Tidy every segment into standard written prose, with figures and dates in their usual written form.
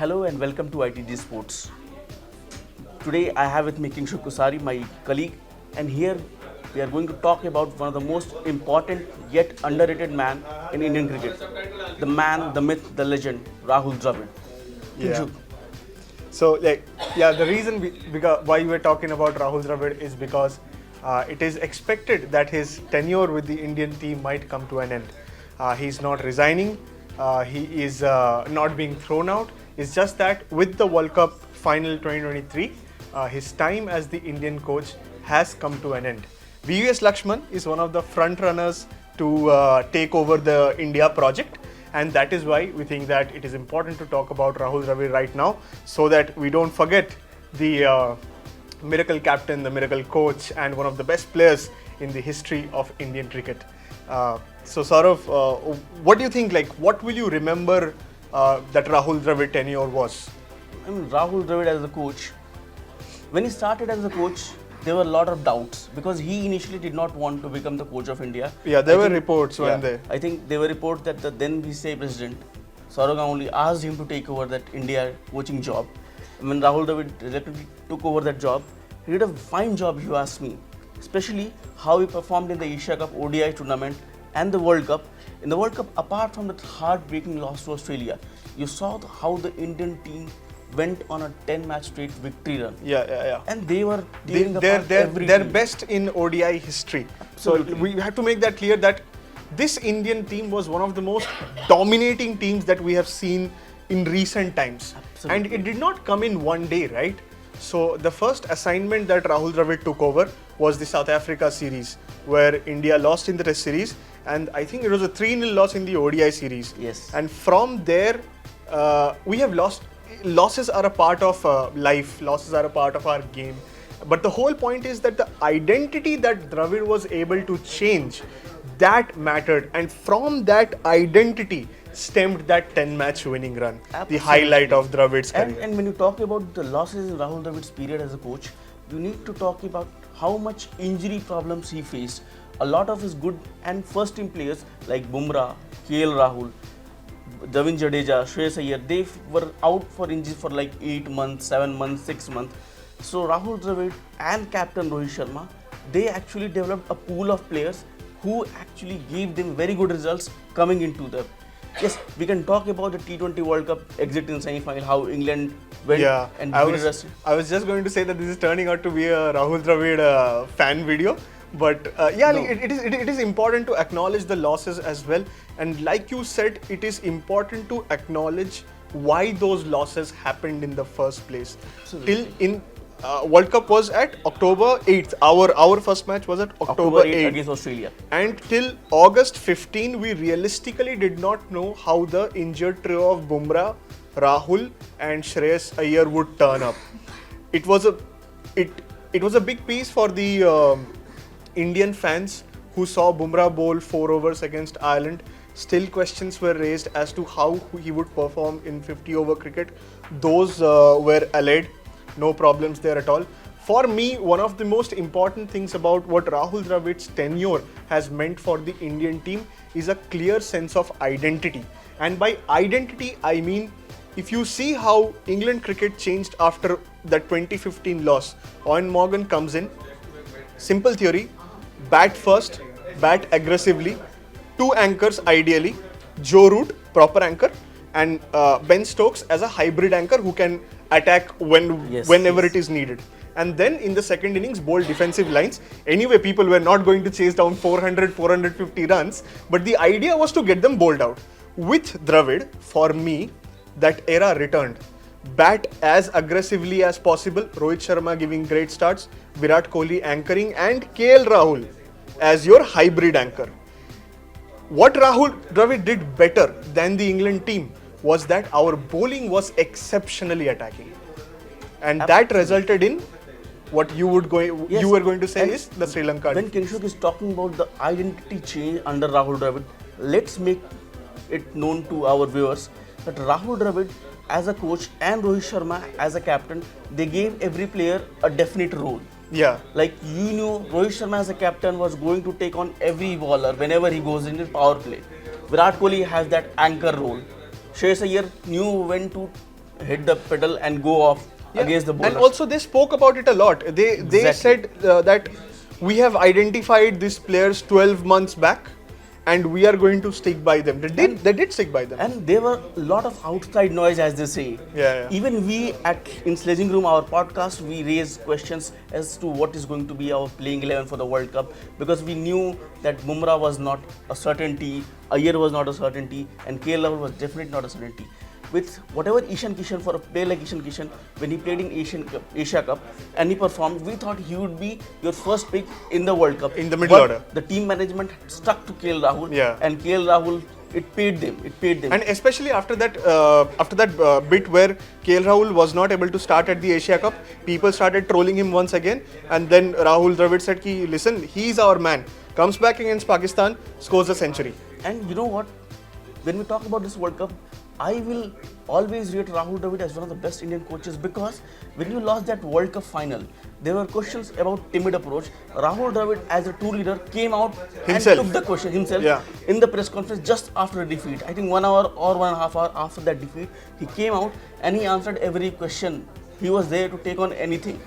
Hello and welcome to ITG Sports. Today I have with me Kingshu Kusari, my colleague, and here we are going to talk about one of the most important yet underrated man in Indian cricket. The man, the myth, the legend, Rahul Dravid. Yeah. So, the reason why we're talking about Rahul Dravid is because it is expected that his tenure with the Indian team might come to an end. He's not resigning. He is not being thrown out. It's just that with the World Cup final 2023, his time as the Indian coach has come to an end. VVS Laxman is one of the front runners to take over the India project, and that is why we think that it is important to talk about Rahul Dravid right now, so that we don't forget the miracle captain, the miracle coach, and one of the best players in the history of Indian cricket. So Saurav, what do you think? What will you remember that Rahul Dravid tenure was? I mean, Rahul Dravid as a coach, when he started as a coach, there were a lot of doubts because he initially did not want to become the coach of India. Yeah, there were reports when they... I think there were reports that the then BCCI president, Saurav Ganguly, asked him to take over that India coaching job. When Rahul Dravid reluctantly took over that job, he did a fine job, if you ask me. Especially how he performed in the Asia Cup ODI tournament and the World Cup. In the World Cup, apart from that heartbreaking loss to Australia, you saw how the Indian team went on a 10-match straight victory run. Yeah. And they were they're best in ODI history. Absolutely. So we have to make that clear that this Indian team was one of the most dominating teams that we have seen in recent times. Absolutely. And it did not come in one day, right? So the first assignment that Rahul Dravid took over was the South Africa series, where India lost in the Test series, and I think it was a 3-0 loss in the ODI series. Yes. And from there, we have lost. Losses are a part of life. Losses are a part of our game. But the whole point is that the identity that Dravid was able to change, that mattered. And from that identity stemmed that 10-match winning run. Absolutely. The highlight of Dravid's career. And when you talk about the losses in Rahul Dravid's period as a coach, you need to talk about how much injury problems he faced. A lot of his good and first team players like Bumrah, KL Rahul, Javin Jadeja, Shreyas Iyer, they were out for injury for like 8 months, 7 months, 6 months. So Rahul Dravid and captain Rohit Sharma, they actually developed a pool of players who actually gave them very good results coming into the... Yes, we can talk about the T20 World Cup exit in semi-final, how England went and defeated us. I was just going to say that this is turning out to be a Rahul Dravid fan video. But it is important to acknowledge the losses as well. And like you said, it is important to acknowledge why those losses happened in the first place. Absolutely. World Cup was at October 8th. Our first match was at October 8th against Australia. And till August 15, we realistically did not know how the injured trio of Bumrah, Rahul and Shreyas Iyer would turn up. It was a big piece for the Indian fans who saw Bumrah bowl 4 overs against Ireland. Still questions were raised as to how he would perform in 50-over cricket. Those were allayed. No problems there at all. For me, one of the most important things about what Rahul Dravid's tenure has meant for the Indian team is a clear sense of identity. And by identity, I mean, if you see how England cricket changed after the 2015 loss, Eoin Morgan comes in, simple theory, bat first, bat aggressively, 2 anchors ideally, Joe Root, proper anchor, and Ben Stokes as a hybrid anchor who can attack whenever it is needed. And then in the second innings, bold defensive lines. Anyway, people were not going to chase down 400, 450 runs, but the idea was to get them bowled out. With Dravid, for me, that era returned. Bat as aggressively as possible, Rohit Sharma giving great starts, Virat Kohli anchoring, and KL Rahul as your hybrid anchor. What Rahul Dravid did better than the England team was that our bowling was exceptionally attacking. And that resulted in what you were going to say is the Sri Lanka. When Kinshuk is talking about the identity change under Rahul Dravid, let's make it known to our viewers that Rahul Dravid as a coach and Rohit Sharma as a captain, they gave every player a definite role. Yeah. Like you knew Rohit Sharma as a captain was going to take on every bowler whenever he goes into power play. Virat Kohli has that anchor role. Shreyas Iyer knew when to hit the pedal and go off against the bowlers. And also they spoke about it a lot. They Exactly. said that we have identified these players 12 months back and we are going to stick by them. They did stick by them. And there were a lot of outside noise, as they say. Yeah. Even we in Sledging Room, our podcast, we raised questions as to what is going to be our playing 11 for the World Cup, because we knew that Bumrah was not a certainty, Iyer was not a certainty, and KL Rahul was definitely not a certainty. With whatever Ishan Kishan, for a player like Ishan Kishan, when he played in Asia Cup and he performed, we thought he would be your first pick in the World Cup. In the middle order. The team management stuck to KL Rahul, Yeah. and KL Rahul, it paid them. And especially after that bit where KL Rahul was not able to start at the Asia Cup, people started trolling him once again. And then Rahul Dravid said, "Ki, listen, he's our man." Comes back against Pakistan, scores a century. And you know what? When we talk about this World Cup, I will always rate Rahul Dravid as one of the best Indian coaches, because when you lost that World Cup final, there were questions about timid approach. Rahul Dravid, as a true leader, came out Himself. and took the question himself Yeah. in the press conference just after a defeat. I think 1 hour or 1.5 hours after that defeat, he came out and he answered every question. He was there to take on anything.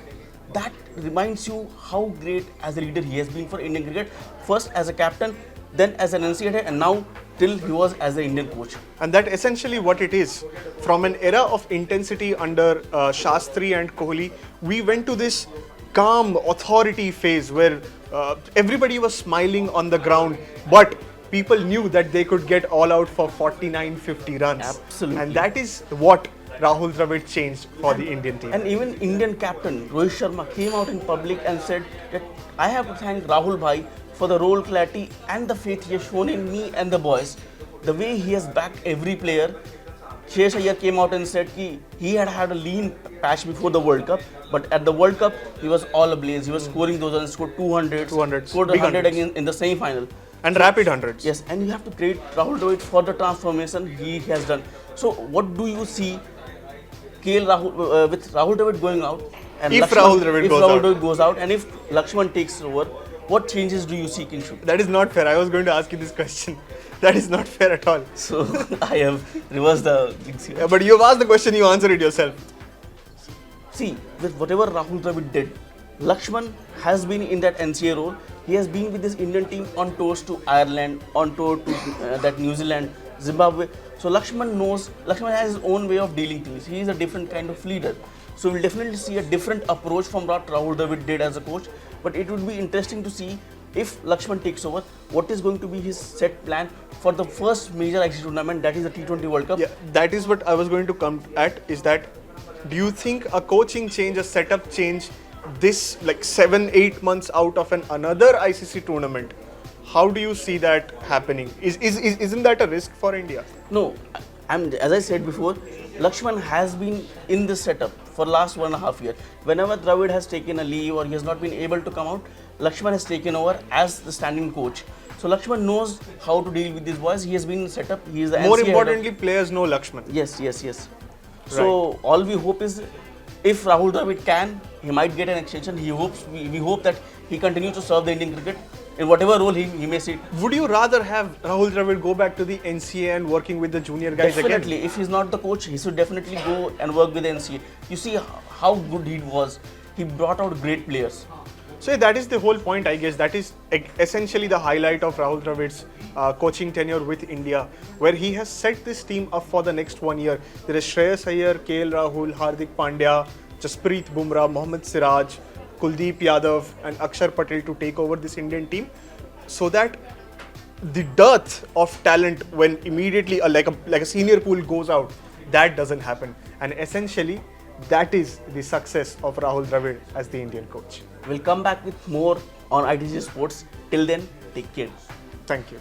That reminds you how great as a leader he has been for Indian cricket. First as a captain, then as an NCA, and now till he was as an Indian coach. And that essentially what it is. From an era of intensity under Shastri and Kohli, we went to this calm authority phase where everybody was smiling on the ground, but people knew that they could get all out for 49, 50 runs. Absolutely. And that is what Rahul Dravid changed for the Indian team. And even Indian captain Rohit Sharma came out in public and said that I have to thank Rahul Bhai for the role clarity and the faith he has shown in me and the boys. The way he has backed every player. Shreyas Iyer came out and said he had a lean patch before the World Cup, but at the World Cup he was all ablaze. He was scoring those runs, scored 200, 200s, scored big 100 hundreds. again in the semi-final. And rapid hundreds. Yes, and you have to credit Rahul Dravid for the transformation he has done. So what do you see KL Rahul with Rahul Dravid going out? And If Rahul Dravid goes out, and if Laxman takes over, what changes do you see, Kinshu? That is not fair. I was going to ask you this question. That is not fair at all. So I have reversed the things here. Yeah, but you have asked the question, you answer it yourself. See, with whatever Rahul Dravid did, Laxman has been in that NCA role. He has been with this Indian team on tours to Ireland, on tour to that New Zealand, Zimbabwe. So Laxman has his own way of dealing things. He is a different kind of leader. So we'll definitely see a different approach from what Rahul Dravid did as a coach. But it would be interesting to see if Laxman takes over, what is going to be his set plan for the first major ICC tournament, that is the T20 World Cup. Yeah, that is what I was going to come at, is that do you think a coaching change, a setup change, this like 7-8 months out of another ICC tournament, how do you see that happening? Isn't that a risk for India? No, as I said before, Laxman has been in this setup for last 1.5 years. Whenever Dravid has taken a leave or he has not been able to come out, Laxman has taken over as the standing coach. So Laxman knows how to deal with these boys. He has been in setup. He is the More NCA importantly, players know Laxman. Yes. So all we hope is, if Rahul Dravid can, he might get an extension. We hope that he continues to serve the Indian cricket in whatever role he may sit. Would you rather have Rahul Dravid go back to the NCA and working with the junior guys Definitely, again? if he's not the coach, he should definitely go and work with the NCA. You see how good he was. He brought out great players. So that is the whole point, I guess. That is essentially the highlight of Rahul Dravid's coaching tenure with India, where he has set this team up for the next 1 year. There is Shreyas Iyer, KL Rahul, Hardik Pandya, Jasprit Bumrah, Mohammad Siraj, Kuldeep Yadav and Akshar Patel to take over this Indian team, so that the dearth of talent when immediately like a senior pool goes out, that doesn't happen. And essentially, that is the success of Rahul Dravid as the Indian coach. We'll come back with more on ITC Sports. Till then, take care. Thank you.